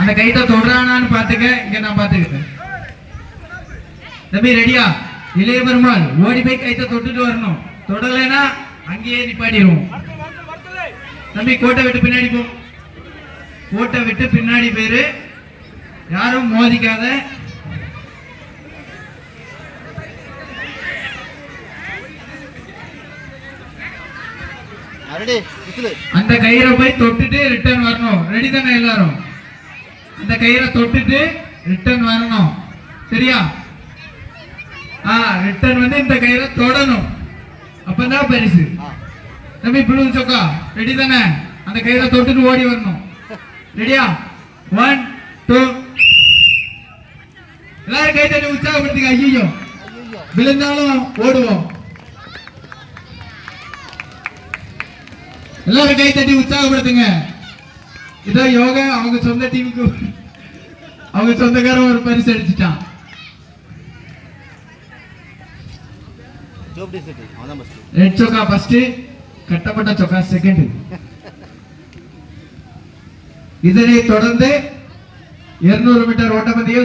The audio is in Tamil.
அந்த கைத்தை தொடரானான்னு பாத்துக்க. இங்க நான் பாத்துக்கிறேன். தம்பி ரெடியா? இளைய பெருமாள் ஓடி போய் கைத்தை தொட்டுட்டு வரணும். தொடலைன்னா அங்கேயே நிப்பாட்டிடுவோம். தம்பி கோட்டை விட்டு பின்னாடி போ. கோட்டை விட்டு பின்னாடி பேரு. யாரும் மோதிக்காத. அந்த கயிறை போய் தொட்டுட்டு ரிட்டர்ன் வரணும். ரெடி தானே எல்லாரும்? அந்த கயிறை தொட்டுட்டு ரிட்டர்ன் வரணும். சரியா? ரிட்டர்ன் வந்து இந்த கயிறை தொடணும். அப்பதான் பரிசு. தம்பி ப்ளூ சொக்கா ரெடி தானே? அந்த கயிறை தொட்டுட்டு ஓடி வரணும். ரெடியா? 1 2 எல்லாரும் கை தட்டி உற்சாகப்படுத்துங்க. ஐயோ விழுந்தாலும் ஓடுவோம். எல்லாரும் கை தட்டி உற்சாகப்படுத்துங்க. இதோ யோகா அவங்க சொந்த டீமுக்கு அவங்க சொந்தக்காரன் ஒரு பரிசு அடிச்சுட்டான். ரெட் சொக்கா ஃபர்ஸ்ட், கட்டப்பட்ட சொக்கா செகண்ட். இதனை தொடர்ந்து 200 மீட்டர் ஓட்டப்பந்தயம்